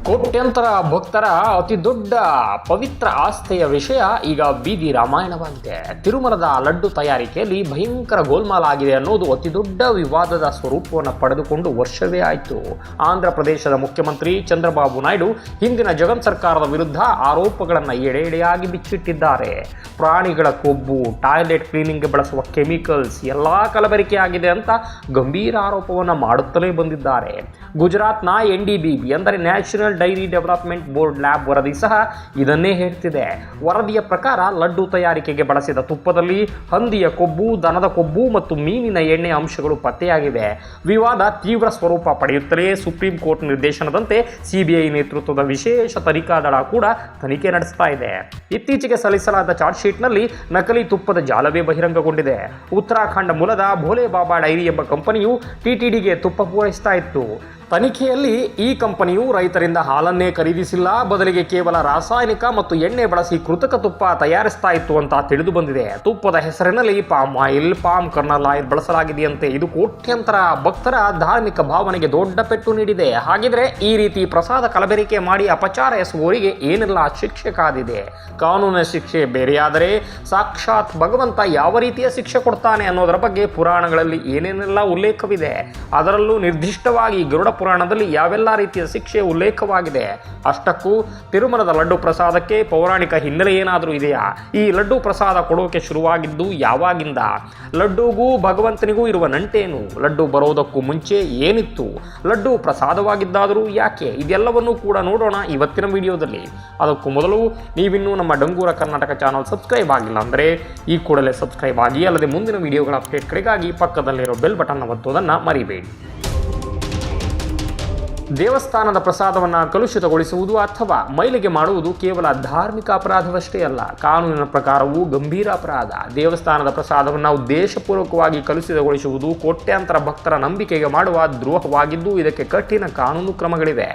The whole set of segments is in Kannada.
ಕೋಟ್ಯಂತರ ಭಕ್ತರ ಅತಿ ದೊಡ್ಡ ಪವಿತ್ರ ಆಸ್ಥೆಯ ವಿಷಯ ಈಗ ಬೀದಿ ರಾಮಾಯಣವಾಗಿದೆ. ತಿರುಮಲದ ಲಡ್ಡು ತಯಾರಿಕೆಯಲ್ಲಿ ಭಯಂಕರ ಗೋಲ್ಮಾಲ್ ಆಗಿದೆ ಅನ್ನೋದು ಅತಿ ದೊಡ್ಡ ವಿವಾದದ ಸ್ವರೂಪವನ್ನು ಪಡೆದುಕೊಂಡು ವರ್ಷವೇ ಆಯಿತು. ಆಂಧ್ರ ಪ್ರದೇಶದ ಮುಖ್ಯಮಂತ್ರಿ ಚಂದ್ರಬಾಬು ನಾಯ್ಡು ಹಿಂದಿನ ಜಗನ್ ಸರ್ಕಾರದ ವಿರುದ್ಧ ಆರೋಪಗಳನ್ನು ಎಡೆಯಾಗಿ ಬಿಚ್ಚಿಟ್ಟಿದ್ದಾರೆ. ಪ್ರಾಣಿಗಳ ಕೊಬ್ಬು, ಟಾಯ್ಲೆಟ್ ಕ್ಲೀನಿಂಗ್ಗೆ ಬಳಸುವ ಕೆಮಿಕಲ್ಸ್ ಎಲ್ಲ ಕಲಬೆರಕೆಯಾಗಿದೆ ಅಂತ ಗಂಭೀರ ಆರೋಪವನ್ನು ಮಾಡುತ್ತಲೇ ಬಂದಿದ್ದಾರೆ. ಗುಜರಾತ್ನ NDBB ಅಂದರೆ national dairy development board lab ವರದಿ ಸಹ ಇದನ್ನೇ ಹೇಳ್ತಿದೆ. ವರದಿಯ ಪ್ರಕಾರ ಲಡ್ಡು ತಯಾರಿಕೆಗೆ ಬಳಸಿದ ತುಪ್ಪದಲ್ಲಿ ಹಂದಿಯ ಕೊಬ್ಬು, ದನದ ಕೊಬ್ಬು ಮತ್ತು ಮೀನಿನ ಎಣ್ಣೆ ಅಂಶಗಳು ಪತ್ತೆಯಾಗಿವೆ. ವಿವಾದ ತೀವ್ರ ಸ್ವರೂಪ ಪಡೆಯುತ್ತಲೇ ಸುಪ್ರೀಂ ಕೋರ್ಟ್ ನಿರ್ದೇಶನದಂತೆ CBI ನೇತೃತ್ವದ ವಿಶೇಷ ತನಿಖಾ ದಳ ಕೂಡ ತನಿಖೆ ನಡೆಸ್ತಾ ಇದೆ. ಇತ್ತೀಚೆಗೆ ಸಲ್ಲಿಸಲಾದ ಚಾರ್ಜ್ ಶೀಟ್ನಲ್ಲಿ ನಕಲಿ ತುಪ್ಪದ ಜಾಲವೇ ಬಹಿರಂಗಗೊಂಡಿದೆ. ಉತ್ತರಾಖಂಡ ಮೂಲದ ಭೋಲೆ ಬಾಬಾ ಡೈರಿ ಎಂಬ ಕಂಪನಿಯು TTDಗೆ ತುಪ್ಪ ಪೂರೈಸ್ತಾ ಇತ್ತು. ತನಿಖೆಯಲ್ಲಿ ಈ ಕಂಪನಿಯು ರೈತರಿಂದ ಹಾಲನ್ನೇ ಖರೀದಿಸಿಲ್ಲ, ಬದಲಿಗೆ ಕೇವಲ ರಾಸಾಯನಿಕ ಮತ್ತು ಎಣ್ಣೆ ಬಳಸಿ ಕೃತಕ ತುಪ್ಪ ತಯಾರಿಸ್ತಾ ಇತ್ತು ಅಂತ ತಿಳಿದು ಬಂದಿದೆ. ತುಪ್ಪದ ಹೆಸರಿನಲ್ಲಿ palm oil, palm kernel oil ಬಳಸಲಾಗಿದೆಯಂತೆ. ಇದು ಕೋಟ್ಯಂತರ ಭಕ್ತರ ಧಾರ್ಮಿಕ ಭಾವನೆಗೆ ದೊಡ್ಡ ಪೆಟ್ಟು ನೀಡಿದೆ. ಹಾಗಿದ್ರೆ ಈ ರೀತಿ ಪ್ರಸಾದ ಕಲಬೆರಕೆ ಮಾಡಿ ಅಪಚಾರ ಎಸಗುವವರಿಗೆ ಏನೆಲ್ಲ ಶಿಕ್ಷೆ ಕಾದಿದೆ? ಕಾನೂನಿನ ಶಿಕ್ಷೆ ಬೇರೆಯಾದರೆ ಸಾಕ್ಷಾತ್ ಭಗವಂತ ಯಾವ ರೀತಿಯ ಶಿಕ್ಷೆ ಕೊಡ್ತಾನೆ ಅನ್ನೋದರ ಬಗ್ಗೆ ಪುರಾಣಗಳಲ್ಲಿ ಏನೇನೆಲ್ಲ ಉಲ್ಲೇಖವಿದೆ. ಅದರಲ್ಲೂ ನಿರ್ದಿಷ್ಟವಾಗಿ ಗರುಡ ಪುರಾಣದಲ್ಲಿ ಯಾವೆಲ್ಲ ರೀತಿಯ ಶಿಕ್ಷೆ ಉಲ್ಲೇಖವಾಗಿದೆ. ಅಷ್ಟಕ್ಕೂ ತಿರುಮಲದ ಲಡ್ಡು ಪ್ರಸಾದಕ್ಕೆ ಪೌರಾಣಿಕ ಹಿನ್ನೆಲೆ ಏನಾದರೂ ಇದೆಯಾ? ಈ ಲಡ್ಡು ಪ್ರಸಾದ ಕೊಡೋಕೆ ಶುರುವಾಗಿದ್ದು ಯಾವಾಗಿಂದ? ಲಡ್ಡುಗೂ ಭಗವಂತನಿಗೂ ಇರುವ ನಂಟೇನು? ಲಡ್ಡು ಬರೋದಕ್ಕೂ ಮುಂಚೆ ಏನಿತ್ತು? ಲಡ್ಡು ಪ್ರಸಾದವಾಗಿದ್ದಾದರೂ ಯಾಕೆ? ಇದೆಲ್ಲವನ್ನೂ ಕೂಡ ನೋಡೋಣ ಇವತ್ತಿನ ವಿಡಿಯೋದಲ್ಲಿ. ಅದಕ್ಕೂ ಮೊದಲು ನೀವಿನ್ನೂ ನಮ್ಮ ಡಂಗೂರ ಕರ್ನಾಟಕ ಚಾನಲ್ ಸಬ್ಸ್ಕ್ರೈಬ್ ಆಗಿಲ್ಲ ಅಂದರೆ ಈ ಕೂಡಲೇ ಸಬ್ಸ್ಕ್ರೈಬ್ ಆಗಿ, ಅಲ್ಲದೆ ಮುಂದಿನ ವಿಡಿಯೋಗಳ ಅಪ್ಡೇಟ್ಗಳಿಗಾಗಿ ಪಕ್ಕದಲ್ಲಿರೋ ಬೆಲ್ ಬಟನ್ ಒತ್ತೋದನ್ನು ಮರಿಬೇಡಿ. ದೇವಸ್ಥಾನದ ಪ್ರಸಾದವನ್ನು ಕಲುಷಿತಗೊಳಿಸುವುದು ಅಥವಾ ಮೈಲಿಗೆ ಮಾಡುವುದು ಕೇವಲ ಧಾರ್ಮಿಕ ಅಪರಾಧವಷ್ಟೇ ಅಲ್ಲ, ಕಾನೂನಿನ ಪ್ರಕಾರವೂ ಗಂಭೀರ ಅಪರಾಧ. ದೇವಸ್ಥಾನದ ಪ್ರಸಾದವನ್ನು ಉದ್ದೇಶಪೂರ್ವಕವಾಗಿ ಕಲುಷಿತಗೊಳಿಸುವುದು ಕೋಟ್ಯಾಂತರ ಭಕ್ತರ ನಂಬಿಕೆಗೆ ಮಾಡುವ ದ್ರೋಹವಾಗಿದ್ದು ಇದಕ್ಕೆ ಕಠಿಣ ಕಾನೂನು ಕ್ರಮಗಳಿವೆ.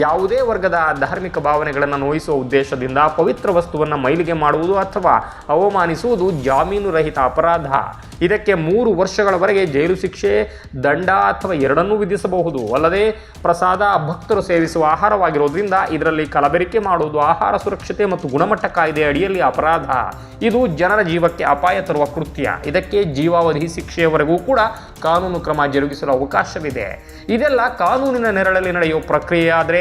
ಯಾವುದೇ ವರ್ಗದ ಧಾರ್ಮಿಕ ಭಾವನೆಗಳನ್ನು ನೋಯಿಸುವ ಉದ್ದೇಶದಿಂದ ಪವಿತ್ರ ವಸ್ತುವನ್ನು ಮೈಲಿಗೆ ಮಾಡುವುದು ಅಥವಾ ಅವಮಾನಿಸುವುದು ಜಾಮೀನು ರಹಿತ ಅಪರಾಧ. ಇದಕ್ಕೆ 3 ವರ್ಷಗಳವರೆಗೆ ಜೈಲು ಶಿಕ್ಷೆ, ದಂಡ ಅಥವಾ ಎರಡನ್ನೂ ವಿಧಿಸಬಹುದು. ಅಲ್ಲದೆ ಪ್ರಸಾದ ಭಕ್ತರು ಸೇವಿಸುವ ಆಹಾರವಾಗಿರೋದ್ರಿಂದ ಇದರಲ್ಲಿ ಕಲಬೆರಕೆ ಮಾಡುವುದು ಆಹಾರ ಸುರಕ್ಷತೆ ಮತ್ತು ಗುಣಮಟ್ಟ ಕಾಯ್ದೆ ಅಡಿಯಲ್ಲಿ ಅಪರಾಧ. ಇದು ಜನರ ಜೀವಕ್ಕೆ ಅಪಾಯ ತರುವ ಕೃತ್ಯ. ಇದಕ್ಕೆ ಜೀವಾವಧಿ ಶಿಕ್ಷೆಯವರೆಗೂ ಕೂಡ ಕಾನೂನು ಕ್ರಮ ಜರುಗಿಸಲು ಅವಕಾಶವಿದೆ. ಇದೆಲ್ಲ ಕಾನೂನಿನ ನೆರಳಲ್ಲಿ ನಡೆಯುವ ಪ್ರಕ್ರಿಯೆ. ಆದರೆ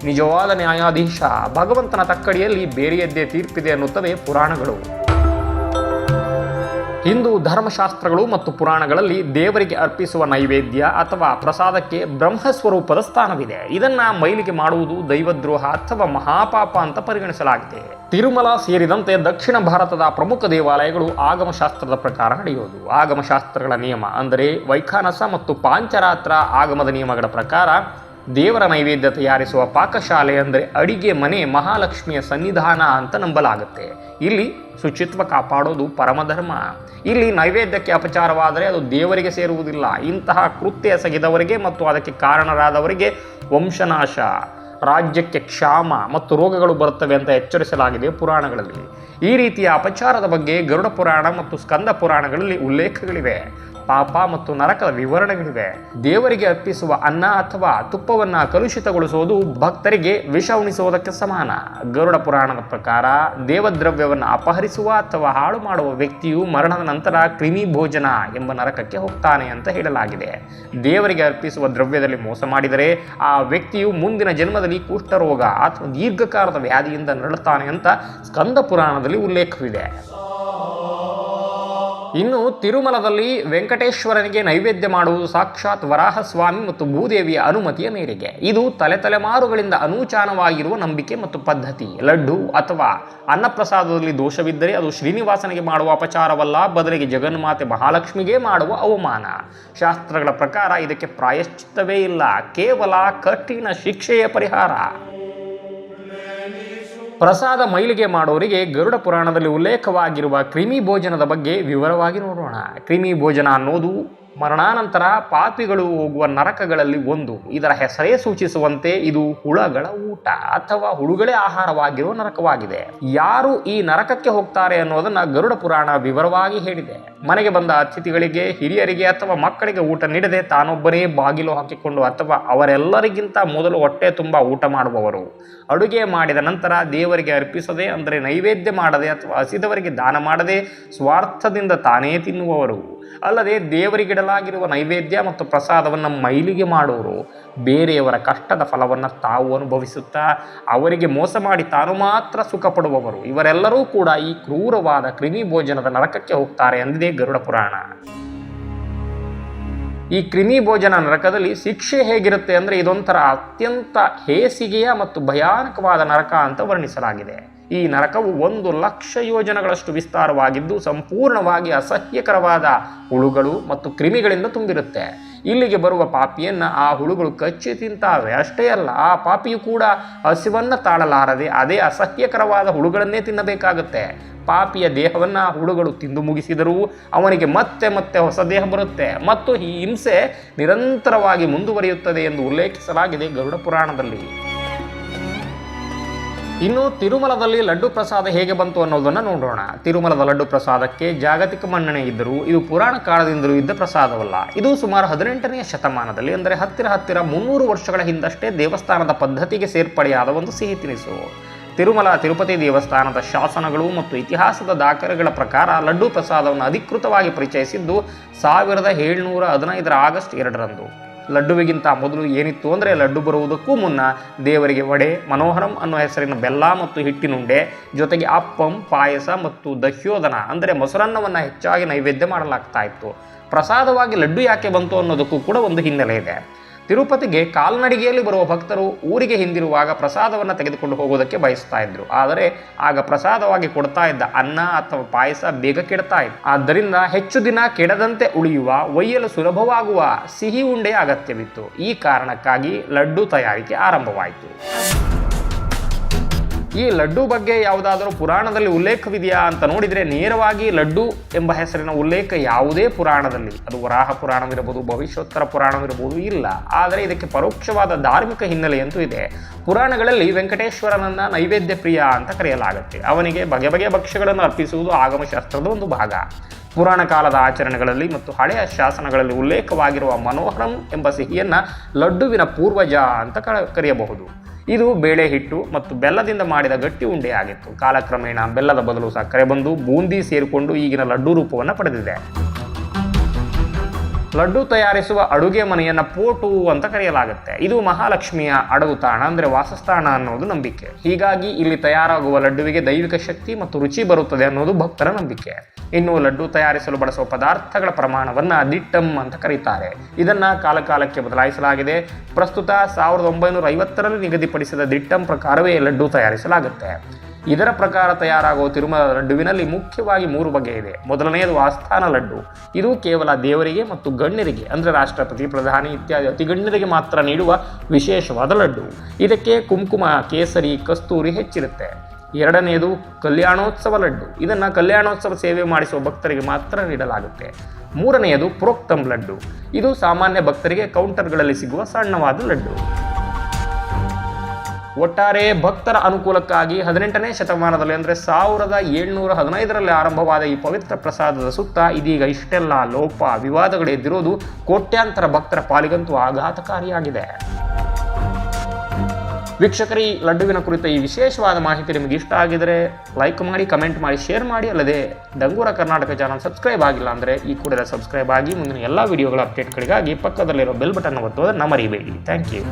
ನಿಜವಾದ ನ್ಯಾಯಾಧೀಶ ಭಗವಂತನ ತಕ್ಕಡಿಯಲ್ಲಿ ಬೇರೆಯದ್ದೇ ತೀರ್ಪಿದೆ ಅನ್ನುತ್ತವೆ ಪುರಾಣಗಳು. ಹಿಂದೂ ಧರ್ಮಶಾಸ್ತ್ರಗಳು ಮತ್ತು ಪುರಾಣಗಳಲ್ಲಿ ದೇವರಿಗೆ ಅರ್ಪಿಸುವ ನೈವೇದ್ಯ ಅಥವಾ ಪ್ರಸಾದಕ್ಕೆ ಬ್ರಹ್ಮಸ್ವರೂಪದ ಸ್ಥಾನವಿದೆ. ಇದನ್ನ ಮೈಲಿಗೆ ಮಾಡುವುದು ದೈವದ್ರೋಹ ಅಥವಾ ಮಹಾಪಾಪ ಅಂತ ಪರಿಗಣಿಸಲಾಗಿದೆ. ತಿರುಮಲ ಸೇರಿದಂತೆ ದಕ್ಷಿಣ ಭಾರತದ ಪ್ರಮುಖ ದೇವಾಲಯಗಳು ಆಗಮಶಾಸ್ತ್ರದ ಪ್ರಕಾರ ನಡೆಯುವುದು. ಆಗಮಶಾಸ್ತ್ರಗಳ ನಿಯಮ ಅಂದರೆ ವೈಖಾನಸ ಮತ್ತು ಪಾಂಚರಾತ್ರ ಆಗಮದ ನಿಯಮಗಳ ಪ್ರಕಾರ ದೇವರ ನೈವೇದ್ಯ ತಯಾರಿಸುವ ಪಾಕಶಾಲೆ ಅಂದರೆ ಅಡಿಗೆ ಮನೆ ಮಹಾಲಕ್ಷ್ಮಿಯ ಸನ್ನಿಧಾನ ಅಂತ ನಂಬಲಾಗುತ್ತೆ. ಇಲ್ಲಿ ಶುಚಿತ್ವ ಕಾಪಾಡೋದು ಪರಮಧರ್ಮ. ಇಲ್ಲಿ ನೈವೇದ್ಯಕ್ಕೆ ಅಪಚಾರವಾದರೆ ಅದು ದೇವರಿಗೆ ಸೇರುವುದಿಲ್ಲ. ಇಂತಹ ಕೃತ್ಯ ಎಸಗಿದವರಿಗೆ ಮತ್ತು ಅದಕ್ಕೆ ಕಾರಣರಾದವರಿಗೆ ವಂಶನಾಶ, ರಾಜ್ಯಕ್ಕೆ ಕ್ಷಾಮ ಮತ್ತು ರೋಗಗಳು ಬರುತ್ತವೆ ಅಂತ ಎಚ್ಚರಿಸಲಾಗಿದೆ ಪುರಾಣಗಳಲ್ಲಿ. ಈ ರೀತಿಯ ಅಪಚಾರದ ಬಗ್ಗೆ ಗರುಡ ಪುರಾಣ ಮತ್ತು ಸ್ಕಂದ ಪುರಾಣಗಳಲ್ಲಿ ಉಲ್ಲೇಖಗಳಿವೆ. ಪಾಪ ಮತ್ತು ನರಕದ ವಿವರಣೆಗಳಿವೆ. ದೇವರಿಗೆ ಅರ್ಪಿಸುವ ಅನ್ನ ಅಥವಾ ತುಪ್ಪವನ್ನು ಕಲುಷಿತಗೊಳಿಸುವುದು ಭಕ್ತರಿಗೆ ವಿಷ ಉಣಿಸುವುದಕ್ಕೆ ಸಮಾನ. ಗರುಡ ಪುರಾಣದ ಪ್ರಕಾರ ದೇವದ್ರವ್ಯವನ್ನು ಅಪಹರಿಸುವ ಅಥವಾ ಹಾಳು ಮಾಡುವ ವ್ಯಕ್ತಿಯು ಮರಣದ ನಂತರ ಕ್ರಿಮಿ ಭೋಜನ ಎಂಬ ನರಕಕ್ಕೆ ಹೋಗ್ತಾನೆ ಅಂತ ಹೇಳಲಾಗಿದೆ. ದೇವರಿಗೆ ಅರ್ಪಿಸುವ ದ್ರವ್ಯದಲ್ಲಿ ಮೋಸ ಮಾಡಿದರೆ ಆ ವ್ಯಕ್ತಿಯು ಮುಂದಿನ ಜನ್ಮದಲ್ಲಿ ಕುಷ್ಠರೋಗ ಅಥವಾ ದೀರ್ಘಕಾಲದ ವ್ಯಾಧಿಯಿಂದ ನರಳುತ್ತಾನೆ ಅಂತ ಸ್ಕಂದ ಪುರಾಣದಲ್ಲಿ ಉಲ್ಲೇಖವಿದೆ. ಇನ್ನು ತಿರುಮಲದಲ್ಲಿ ವೆಂಕಟೇಶ್ವರನಿಗೆ ನೈವೇದ್ಯ ಮಾಡುವುದು ಸಾಕ್ಷಾತ್ ವರಾಹಸ್ವಾಮಿ ಮತ್ತು ಭೂದೇವಿಯ ಅನುಮತಿಯ ಮೇರೆಗೆ. ಇದು ತಲೆಮಾರುಗಳಿಂದ ಅನೂಚಾನವಾಗಿರುವ ನಂಬಿಕೆ ಮತ್ತು ಪದ್ಧತಿ. ಲಡ್ಡು ಅಥವಾ ಅನ್ನಪ್ರಸಾದದಲ್ಲಿ ದೋಷವಿದ್ದರೆ ಅದು ಶ್ರೀನಿವಾಸನಿಗೆ ಮಾಡುವ ಅಪಚಾರವಲ್ಲ, ಬದಲಿಗೆ ಜಗನ್ಮಾತೆ ಮಹಾಲಕ್ಷ್ಮಿಗೆ ಮಾಡುವ ಅವಮಾನ. ಶಾಸ್ತ್ರಗಳ ಪ್ರಕಾರ ಇದಕ್ಕೆ ಪ್ರಾಯಶ್ಚಿತ್ತವೇ ಇಲ್ಲ, ಕೇವಲ ಕಠಿಣ ಶಿಕ್ಷೆಯ ಪರಿಹಾರ. ಪ್ರಸಾದ ಮೈಲಿಗೆ ಮಾಡೋರಿಗೆ ಗರುಡ ಪುರಾಣದಲ್ಲಿ ಉಲ್ಲೇಖವಾಗಿರುವ ಕ್ರಿಮಿ ಭೋಜನದ ಬಗ್ಗೆ ವಿವರವಾಗಿ ನೋಡೋಣ. ಕ್ರಿಮಿ ಭೋಜನ ಅನ್ನೋದು ಮರಣಾನಂತರ ಪಾಪಿಗಳು ಹೋಗುವ ನರಕಗಳಲ್ಲಿ ಒಂದು. ಇದರ ಹೆಸರೇ ಸೂಚಿಸುವಂತೆ ಇದು ಹುಳಗಳ ಊಟ ಅಥವಾ ಹುಳುಗಳೇ ಆಹಾರವಾಗಿರುವ ನರಕವಾಗಿದೆ. ಯಾರು ಈ ನರಕಕ್ಕೆ ಹೋಗ್ತಾರೆ ಅನ್ನೋದನ್ನ ಗರುಡ ಪುರಾಣ ವಿವರವಾಗಿ ಹೇಳಿದೆ. ಮನೆಗೆ ಬಂದ ಅತಿಥಿಗಳಿಗೆ, ಹಿರಿಯರಿಗೆ ಅಥವಾ ಮಕ್ಕಳಿಗೆ ಊಟ ನೀಡದೆ ತಾನೊಬ್ಬನೇ ಬಾಗಿಲು ಹಾಕಿಕೊಂಡು ಅಥವಾ ಅವರೆಲ್ಲರಿಗಿಂತ ಮೊದಲು ಹೊಟ್ಟೆ ತುಂಬ ಊಟ ಮಾಡುವವರು, ಅಡುಗೆ ಮಾಡಿದ ನಂತರ ದೇವರಿಗೆ ಅರ್ಪಿಸದೆ ಅಂದರೆ ನೈವೇದ್ಯ ಮಾಡದೆ ಅಥವಾ ಹಸಿದವರಿಗೆ ದಾನ ಮಾಡದೆ ಸ್ವಾರ್ಥದಿಂದ ತಾನೇ ತಿನ್ನುವವರು, ಅಲ್ಲದೆ ದೇವರಿಗಿಡಲಾಗಿರುವ ನೈವೇದ್ಯ ಮತ್ತು ಪ್ರಸಾದವನ್ನು ಮೈಲಿಗೆ ಮಾಡುವರು, ಬೇರೆಯವರ ಕಷ್ಟದ ಫಲವನ್ನು ತಾವು ಅನುಭವಿಸುತ್ತಾ ಅವರಿಗೆ ಮೋಸ ಮಾಡಿ ತಾನು ಮಾತ್ರ ಸುಖ ಪಡುವವರು, ಇವರೆಲ್ಲರೂ ಕೂಡ ಈ ಕ್ರೂರವಾದ ಕ್ರಿಮಿ ಭೋಜನದ ನರಕಕ್ಕೆ ಹೋಗ್ತಾರೆ ಎಂದಿದೆ ಗರುಡ ಪುರಾಣ. ಈ ಕ್ರಿಮಿ ಭೋಜನ ನರಕದಲ್ಲಿ ಶಿಕ್ಷೆ ಹೇಗಿರುತ್ತೆ ಅಂದರೆ ಇದೊಂಥರ ಅತ್ಯಂತ ಹೇಸಿಗೆಯ ಮತ್ತು ಭಯಾನಕವಾದ ನರಕ ಅಂತ ವರ್ಣಿಸಲಾಗಿದೆ. ಈ ನರಕವು 1,00,000 ಯೋಜನೆಗಳಷ್ಟು ವಿಸ್ತಾರವಾಗಿದ್ದು ಸಂಪೂರ್ಣವಾಗಿ ಅಸಹ್ಯಕರವಾದ ಹುಳುಗಳು ಮತ್ತು ಕ್ರಿಮಿಗಳಿಂದ ತುಂಬಿರುತ್ತೆ. ಇಲ್ಲಿಗೆ ಬರುವ ಪಾಪಿಯನ್ನು ಆ ಹುಳುಗಳು ಕಚ್ಚಿ ತಿಂತಾವೆ. ಅಷ್ಟೇ ಅಲ್ಲ, ಆ ಪಾಪಿಯು ಕೂಡ ಹಸಿವನ್ನು ತಾಳಲಾರದೆ ಅದೇ ಅಸಹ್ಯಕರವಾದ ಹುಳುಗಳನ್ನೇ ತಿನ್ನಬೇಕಾಗುತ್ತೆ. ಪಾಪಿಯ ದೇಹವನ್ನು ಆ ಹುಳುಗಳು ತಿಂದು ಮುಗಿಸಿದರೂ ಅವನಿಗೆ ಮತ್ತೆ ಮತ್ತೆ ಹೊಸ ದೇಹ ಬರುತ್ತೆ ಮತ್ತು ಈ ಹಿಂಸೆ ನಿರಂತರವಾಗಿ ಮುಂದುವರಿಯುತ್ತದೆ ಎಂದು ಉಲ್ಲೇಖಿಸಲಾಗಿದೆ ಗರುಡ ಪುರಾಣದಲ್ಲಿ. ಇನ್ನು ತಿರುಮಲದಲ್ಲಿ ಲಡ್ಡು ಪ್ರಸಾದ ಹೇಗೆ ಬಂತು ಅನ್ನೋದನ್ನು ನೋಡೋಣ. ತಿರುಮಲದ ಲಡ್ಡು ಪ್ರಸಾದಕ್ಕೆ ಜಾಗತಿಕ ಮನ್ನಣೆ ಇದ್ದರೂ ಇದು ಪುರಾಣ ಕಾಲದಿಂದಲೂ ಇದ್ದ ಪ್ರಸಾದವಲ್ಲ. ಇದು ಸುಮಾರು 18ನೇ ಶತಮಾನದಲ್ಲಿ ಅಂದರೆ ಹತ್ತಿರ 300 ವರ್ಷಗಳ ಹಿಂದಷ್ಟೇ ದೇವಸ್ಥಾನದ ಪದ್ಧತಿಗೆ ಸೇರ್ಪಡೆಯಾದ ಒಂದು ಸಿಹಿ ತಿನಿಸು. ತಿರುಮಲ ತಿರುಪತಿ ದೇವಸ್ಥಾನದ ಶಾಸನಗಳು ಮತ್ತು ಇತಿಹಾಸದ ದಾಖಲೆಗಳ ಪ್ರಕಾರ ಲಡ್ಡು ಪ್ರಸಾದವನ್ನು ಅಧಿಕೃತವಾಗಿ ಪರಿಚಯಿಸಿದ್ದು 1715 ಆಗಸ್ಟ್ 2ರಂದು. ಲಡ್ಡುವಿಗಿಂತ ಮೊದಲು ಏನಿತ್ತು ಅಂದರೆ ಲಡ್ಡು ಬರುವುದಕ್ಕೂ ಮುನ್ನ ದೇವರಿಗೆ ವಡೆ, ಮನೋಹರಂ ಅನ್ನೋ ಹೆಸರಿನ ಬೆಲ್ಲ ಮತ್ತು ಹಿಟ್ಟಿನುಂಡೆ ಜೊತೆಗೆ ಅಪ್ಪಂ, ಪಾಯಸ ಮತ್ತು ದಹ್ಯೋದನ ಅಂದರೆ ಮೊಸರನ್ನವನ್ನು ಹೆಚ್ಚಾಗಿ ನೈವೇದ್ಯ ಮಾಡಲಾಗ್ತಾ ಇತ್ತು. ಪ್ರಸಾದವಾಗಿ ಲಡ್ಡು ಯಾಕೆ ಬಂತು ಅನ್ನೋದಕ್ಕೂ ಕೂಡ ಒಂದು ಹಿನ್ನೆಲೆ ಇದೆ. ತಿರುಪತಿಗೆ ಕಾಲ್ನಡಿಗೆಯಲ್ಲಿ ಬರುವ ಭಕ್ತರು ಊರಿಗೆ ಹಿಂದಿರುವಾಗ ಪ್ರಸಾದವನ್ನು ತೆಗೆದುಕೊಂಡು ಹೋಗೋದಕ್ಕೆ ಬಯಸ್ತಾ ಇದ್ರು. ಆದರೆ ಆಗ ಪ್ರಸಾದವಾಗಿ ಕೊಡ್ತಾ ಇದ್ದ ಅನ್ನ ಅಥವಾ ಪಾಯಸ ಬೇಗ ಕೆಡ್ತಾ ಇತ್ತು. ಆದ್ದರಿಂದ ಹೆಚ್ಚು ದಿನ ಕೆಡದಂತೆ ಉಳಿಯುವ, ಒಯ್ಯಲು ಸುಲಭವಾಗುವ ಸಿಹಿ ಉಂಡೆ ಅಗತ್ಯವಿತ್ತು. ಈ ಕಾರಣಕ್ಕಾಗಿ ಲಡ್ಡು ತಯಾರಿಕೆ ಆರಂಭವಾಯಿತು. ಈ ಲಡ್ಡು ಬಗ್ಗೆ ಯಾವುದಾದರೂ ಪುರಾಣದಲ್ಲಿ ಉಲ್ಲೇಖವಿದೆಯಾ ಅಂತ ನೋಡಿದರೆ ನೇರವಾಗಿ ಲಡ್ಡು ಎಂಬ ಹೆಸರಿನ ಉಲ್ಲೇಖ ಯಾವುದೇ ಪುರಾಣದಲ್ಲಿ, ಅದು ವರಾಹ ಪುರಾಣವಿರಬಹುದು, ಭವಿಷ್ಯೋತ್ತರ ಪುರಾಣವಿರಬಹುದು, ಇಲ್ಲ. ಆದರೆ ಇದಕ್ಕೆ ಪರೋಕ್ಷವಾದ ಧಾರ್ಮಿಕ ಹಿನ್ನೆಲೆಯಂತೂ ಇದೆ. ಪುರಾಣಗಳಲ್ಲಿ ವೆಂಕಟೇಶ್ವರನನ್ನ ನೈವೇದ್ಯ ಪ್ರಿಯ ಅಂತ ಕರೆಯಲಾಗುತ್ತೆ. ಅವನಿಗೆ ಬಗೆ ಬಗೆಯ ಭಕ್ಷ್ಯಗಳನ್ನು ಅರ್ಪಿಸುವುದು ಆಗಮಶಾಸ್ತ್ರದ ಒಂದು ಭಾಗ. ಪುರಾಣ ಕಾಲದ ಆಚರಣೆಗಳಲ್ಲಿ ಮತ್ತು ಹಳೆಯ ಶಾಸನಗಳಲ್ಲಿ ಉಲ್ಲೇಖವಾಗಿರುವ ಮನೋಹರಂ ಎಂಬ ಸಿಹಿಯನ್ನು ಲಡ್ಡುವಿನ ಪೂರ್ವಜ ಅಂತ ಕರೆಯಬಹುದು. ಇದು ಬೇಳೆ ಹಿಟ್ಟು ಮತ್ತು ಬೆಲ್ಲದಿಂದ ಮಾಡಿದ ಗಟ್ಟಿ ಉಂಡೆ ಆಗಿತ್ತು. ಕಾಲಕ್ರಮೇಣ ಬೆಲ್ಲದ ಬದಲು ಸಕ್ಕರೆ ಬಂದು ಬೂಂದಿ ಸೇರಿಕೊಂಡು ಈಗಿನ ಲಡ್ಡು ರೂಪವನ್ನು ಪಡೆದಿದೆ. ಲಡ್ಡು ತಯಾರಿಸುವ ಅಡುಗೆ ಮನೆಯನ್ನು ಪೋಟು ಅಂತ ಕರೆಯಲಾಗುತ್ತೆ. ಇದು ಮಹಾಲಕ್ಷ್ಮಿಯ ಅಡಗುತಾಣ ಅಂದರೆ ವಾಸಸ್ಥಾನ ಅನ್ನೋದು ನಂಬಿಕೆ. ಹೀಗಾಗಿ ಇಲ್ಲಿ ತಯಾರಾಗುವ ಲಡ್ಡುವಿಗೆ ದೈವಿಕ ಶಕ್ತಿ ಮತ್ತು ರುಚಿ ಬರುತ್ತದೆ ಅನ್ನೋದು ಭಕ್ತರ ನಂಬಿಕೆ. ಇನ್ನು ಲಡ್ಡು ತಯಾರಿಸಲು ಬಳಸುವ ಪದಾರ್ಥಗಳ ಪ್ರಮಾಣವನ್ನು ದಿಟ್ಟಂ ಅಂತ ಕರೀತಾರೆ. ಇದನ್ನು ಕಾಲಕಾಲಕ್ಕೆ ಬದಲಾಯಿಸಲಾಗಿದೆ. ಪ್ರಸ್ತುತ 1950ರಲ್ಲಿ ನಿಗದಿಪಡಿಸಿದ ದಿಟ್ಟಂ ಪ್ರಕಾರವೇ ಲಡ್ಡು ತಯಾರಿಸಲಾಗುತ್ತೆ. ಇದರ ಪ್ರಕಾರ ತಯಾರಾಗುವ ತಿರುಮಲ ಲಡ್ಡುವಿನಲ್ಲಿ ಮುಖ್ಯವಾಗಿ 3 ಬಗೆ ಇದೆ. ಮೊದಲನೆಯದು ಆಸ್ಥಾನ ಲಡ್ಡು. ಇದು ಕೇವಲ ದೇವರಿಗೆ ಮತ್ತು ಗಣ್ಯರಿಗೆ ಅಂದರೆ ರಾಷ್ಟ್ರಪತಿ, ಪ್ರಧಾನಿ ಇತ್ಯಾದಿ ಅತಿಗಣ್ಯರಿಗೆ ಮಾತ್ರ ನೀಡುವ ವಿಶೇಷವಾದ ಲಡ್ಡು. ಇದಕ್ಕೆ ಕುಂಕುಮ, ಕೇಸರಿ, ಕಸ್ತೂರಿ ಹೆಚ್ಚಿರುತ್ತೆ. ಎರಡನೆಯದು ಕಲ್ಯಾಣೋತ್ಸವ ಲಡ್ಡು. ಇದನ್ನು ಕಲ್ಯಾಣೋತ್ಸವ ಸೇವೆ ಮಾಡಿಸುವ ಭಕ್ತರಿಗೆ ಮಾತ್ರ ನೀಡಲಾಗುತ್ತೆ. ಮೂರನೆಯದು ಪ್ರೋಕ್ತಂ ಲಡ್ಡು. ಇದು ಸಾಮಾನ್ಯ ಭಕ್ತರಿಗೆ ಕೌಂಟರ್ಗಳಲ್ಲಿ ಸಿಗುವ ಸಣ್ಣವಾದ ಲಡ್ಡು. ಒಟ್ಟಾರೆ ಭಕ್ತರ ಅನುಕೂಲಕ್ಕಾಗಿ 18ನೇ ಶತಮಾನದಲ್ಲಿ ಅಂದರೆ 1715ರಲ್ಲಿ ಆರಂಭವಾದ ಈ ಪವಿತ್ರ ಪ್ರಸಾದದ ಸುತ್ತ ಇದೀಗ ಇಷ್ಟೆಲ್ಲ ಲೋಪ ವಿವಾದಗಳೆದ್ದಿರೋದು ಕೋಟ್ಯಾಂತರ ಭಕ್ತರ ಪಾಲಿಗಂತೂ ಆಘಾತಕಾರಿಯಾಗಿದೆ. ವೀಕ್ಷಕರು, ಈ ಲಡ್ಡುವಿನ ಕುರಿತ ಈ ವಿಶೇಷವಾದ ಮಾಹಿತಿ ನಿಮಗೆ ಇಷ್ಟ ಆಗಿದರೆ ಲೈಕ್ ಮಾಡಿ, ಕಮೆಂಟ್ ಮಾಡಿ, ಶೇರ್ ಮಾಡಿ. ಅಲ್ಲದೆ ಡಂಗೂರ ಕರ್ನಾಟಕ ಚಾನಲ್ ಸಬ್ಸ್ಕ್ರೈಬ್ ಆಗಿಲ್ಲ ಅಂದರೆ ಈ ಕೂಡಲೇ ಸಬ್ಸ್ಕ್ರೈಬ್ ಆಗಿ ಮುಂದಿನ ಎಲ್ಲ ವಿಡಿಯೋಗಳ ಅಪ್ಡೇಟ್ಗಳಿಗಾಗಿ ಪಕ್ಕದಲ್ಲಿರೋ ಬೆಲ್ ಬಟನ್ ಒತ್ತುವುದನ್ನು ಮರಿಬೇಡಿ. Thank you.